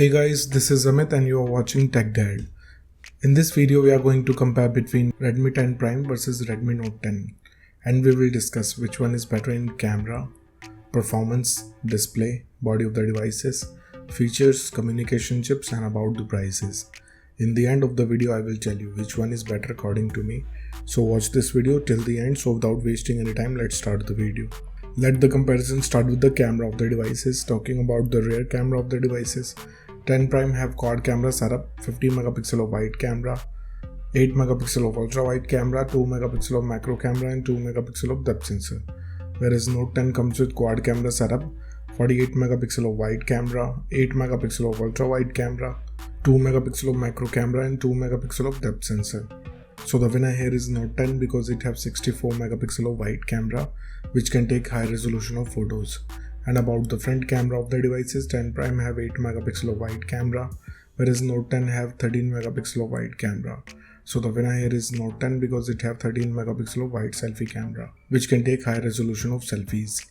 Hey guys, this is Amit and you are watching Tech Guide. In this video, we are going to compare between Redmi 10 Prime versus Redmi Note 10, and we will discuss which one is better in camera, performance, display, body of the devices, features, communication chips, and about the prices. In the end of the video, I will tell you which one is better according to me. So watch this video till the end. So without wasting any time, let's start the video. Let the comparison start with the camera of the devices. Talking about the rear camera of the devices, 10 Prime have quad camera setup, 50 megapixel of wide camera, 8 megapixel of ultra wide camera, 2 megapixel of macro camera and 2 megapixel of depth sensor. Whereas Note 10 comes with quad camera setup, 48 megapixel of wide camera, 8 megapixel of ultra wide camera, 2 megapixel of macro camera and 2 megapixel of depth sensor. So the winner here is Note 10 because it has 64 megapixel of wide camera which can take high resolution of photos. And about the front camera of the devices, 10 Prime have 8 megapixel of wide camera whereas Note 10 have 13 megapixel of wide camera. So the winner here is Note 10 because it have 13 megapixel of wide selfie camera which can take high resolution of selfies.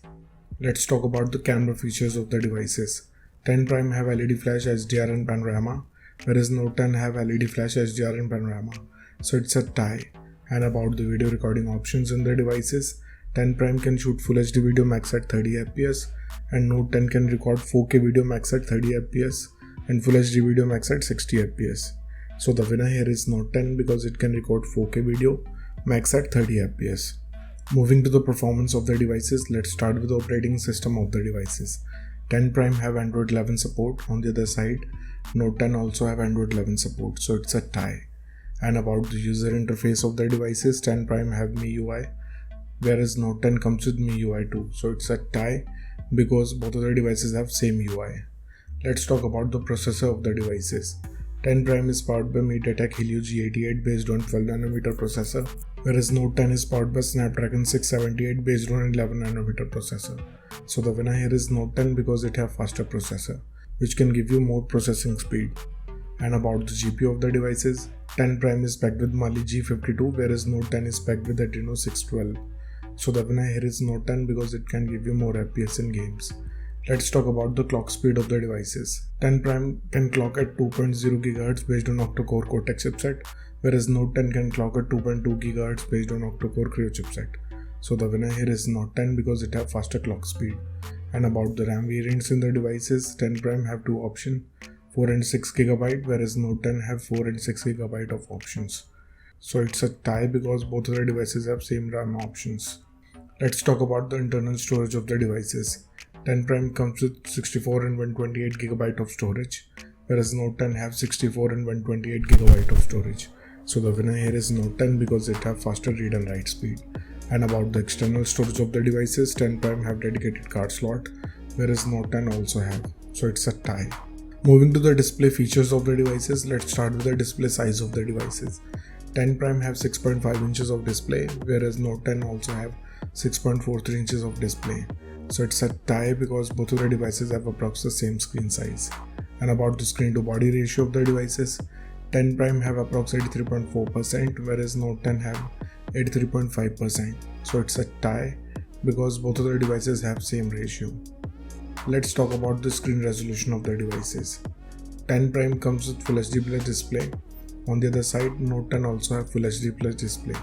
Let's talk about the camera features of the devices. 10 Prime have LED flash, HDR and panorama whereas Note 10 have LED flash, HDR and panorama. So it's a tie. And about the video recording options in the devices, 10 Prime can shoot Full HD video max at 30 fps and Note 10 can record 4K video max at 30 fps and Full HD video max at 60 fps. So the winner here is Note 10 because it can record 4K video max at 30 fps. Moving to the performance of the devices, let's start with the operating system of the devices. 10 Prime have Android 11 support. On the other side, Note 10 also have Android 11 support, so it's a tie. And about the user interface of the devices, 10 Prime have MIUI whereas Note 10 comes with MIUI too, so it's a tie because both of the devices have same UI. Let's talk about the processor of the devices. 10 Prime is powered by MediaTek Helio G88 based on 12nm processor whereas Note 10 is powered by Snapdragon 678 based on 11nm processor. So the winner here is Note 10 because it have faster processor which can give you more processing speed. And about the GPU of the devices, 10 Prime is packed with Mali G52 whereas Note 10 is packed with Adreno 612. So the winner here is Note 10 because it can give you more FPS in games. Let's talk about the clock speed of the devices. 10 Prime can clock at 2.0 GHz based on octa-core Cortex chipset whereas Note 10 can clock at 2.2 GHz based on octa-core Creo chipset. So the winner here is Note 10 because it have faster clock speed. And about the RAM variants in the devices, 10 Prime have two options, 4 and 6 GB whereas Note 10 have 4 and 6 GB of options. So it's a tie because both of the devices have same RAM options. Let's talk about the internal storage of the devices. 10 Prime comes with 64 and 128 GB of storage whereas Note 10 have 64 and 128 GB of storage. So the winner here is Note 10 because it have faster read and write speed. And about the external storage of the devices, 10 Prime have dedicated card slot whereas Note 10 also have. So it's a tie. Moving to the display features of the devices, let's start with the display size of the devices. 10 Prime have 6.5 inches of display whereas Note 10 also have 6.43 inches of display. So it's a tie because both of the devices have approximately the same screen size. And about the screen to body ratio of the devices, 10 Prime have approximately 83.4% whereas Note 10 have 83.5%. So it's a tie because both of the devices have same ratio. Let's talk about the screen resolution of the devices. 10 Prime comes with Full HD Plus display. On the other side, Note 10 also have Full HD Plus display.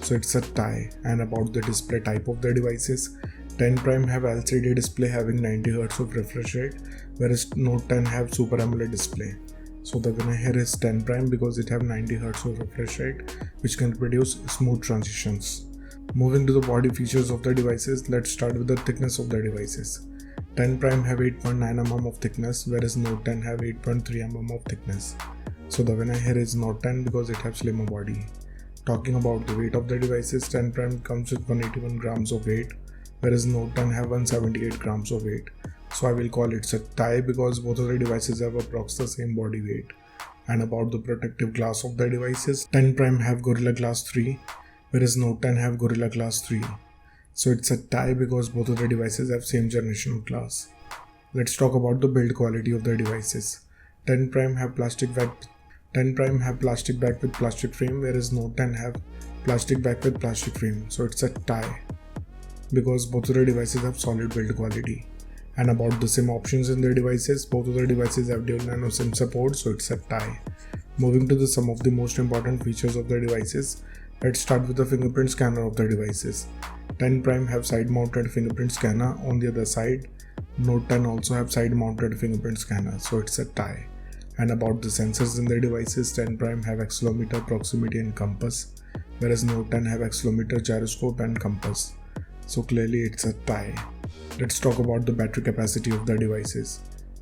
So it's a tie. And about the display type of the devices, 10 Prime have LCD display having 90Hz of refresh rate whereas Note 10 have Super AMOLED display. So the winner here is 10 Prime because it have 90Hz of refresh rate which can produce smooth transitions. Moving to the body features of the devices, let's start with the thickness of the devices. 10 Prime have 8.9 mm of thickness whereas Note 10 have 8.3 mm of thickness. So the winner here is Note 10 because it has slimmer body. Talking about the weight of the devices, 10 Prime comes with 181 grams of weight whereas Note 10 have 178 grams of weight. So I will call it a tie because both of the devices have approximately the same body weight. And about the protective glass of the devices, 10 Prime have Gorilla Glass 3 whereas Note 10 have Gorilla Glass 3. So it's a tie because both of the devices have same generation of glass. Let's talk about the build quality of the devices. 10 Prime have plastic back with plastic frame whereas Note 10 have plastic back with plastic frame. So it's a tie because both of the devices have solid build quality. And about the SIM options in their devices, both of the devices have dual nano SIM support, so it's a tie. Moving to some of the most important features of the devices, let's start with the fingerprint scanner of the devices. 10 Prime have side mounted fingerprint scanner. On the other side, Note 10 also have side mounted fingerprint scanner, so it's a tie. And about the sensors in their devices, 10 Prime have accelerometer, proximity and compass, whereas Note 10 have accelerometer, gyroscope and compass. So clearly it's a tie. Let's talk about the battery capacity of the devices.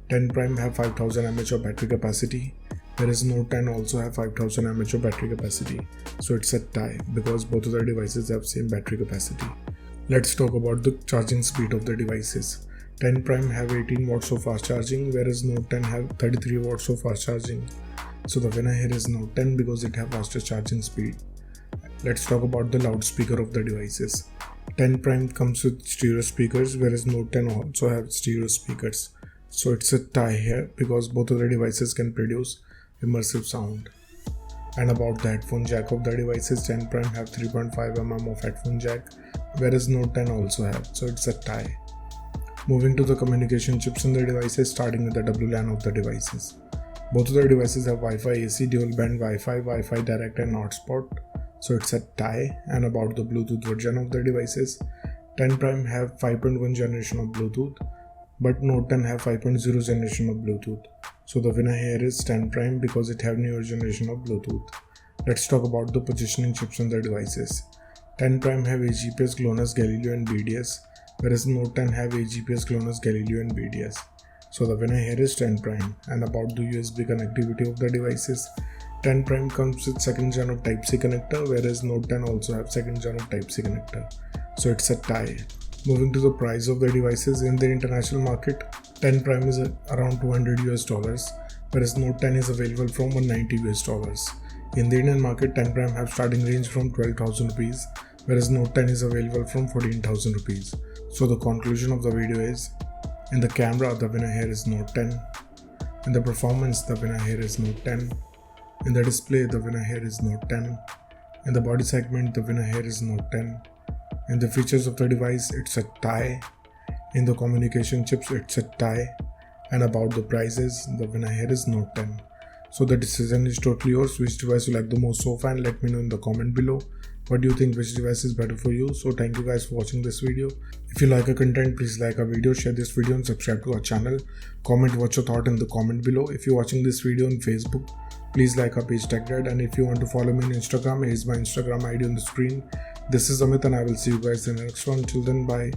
10 Prime have 5000 mAh of battery capacity, whereas Note 10 also have 5000 mAh of battery capacity. So it's a tie because both of the devices have same battery capacity. Let's talk about the charging speed of the devices. 10 Prime have 18 watts of fast charging, whereas Note 10 have 33 watts of fast charging. So the winner here is Note 10 because it have faster charging speed. Let's talk about the loudspeaker of the devices. 10 Prime comes with stereo speakers, whereas Note 10 also have stereo speakers. So it's a tie here because both of the devices can produce immersive sound. And about the headphone jack of the devices, 10 Prime have 3.5 mm of headphone jack, whereas Note 10 also have, so it's a tie. Moving to the communication chips in the devices, starting with the WLAN of the devices. Both of the devices have Wi-Fi AC, dual band Wi-Fi, Wi-Fi direct and hotspot, so it's a tie. And about the Bluetooth version of the devices, 10 Prime have 5.1 generation of Bluetooth, but Note 10 have 5.0 generation of Bluetooth. So the winner here is 10 Prime because it have newer generation of Bluetooth. Let's talk about the positioning chips on the devices. 10 Prime have AGPS, GLONASS, Galileo and BDS, whereas Note 10 have AGPS, GLONASS, Galileo and BDS. So the winner here is 10 Prime. And about the USB connectivity of the devices, 10 Prime comes with second gen of Type-C connector, whereas Note 10 also have second gen of Type-C connector. So it's a tie. Moving to the price of the devices in the international market, 10 Prime is around $200 whereas Note 10 is available from $190. In the Indian market, 10 Prime have starting range from 12,000 rupees, whereas Note 10 is available from 14,000 rupees. So the conclusion of the video is, in the camera, the winner here is Note 10. In the performance, the winner here is Note 10. In the display, the winner here is Note 10. In the body segment, the winner here is Note 10. In the features of the device, it's a tie. In the communication chips, it's a tie. And about the prices, the winner here is Note 10. So the decision is totally yours. Which device you like the most so far, and let me know in the comment below. What do you think, which device is better for you? So thank you guys for watching this video. If you like our content, please like our video, share this video and subscribe to our channel. Comment what's your thought in the comment below. If you're watching this video on Facebook, please like our page Tech Dad, and if you want to follow me on Instagram, here's my Instagram ID on the screen. This is Amit and I will see you guys in the next one. Till then, bye.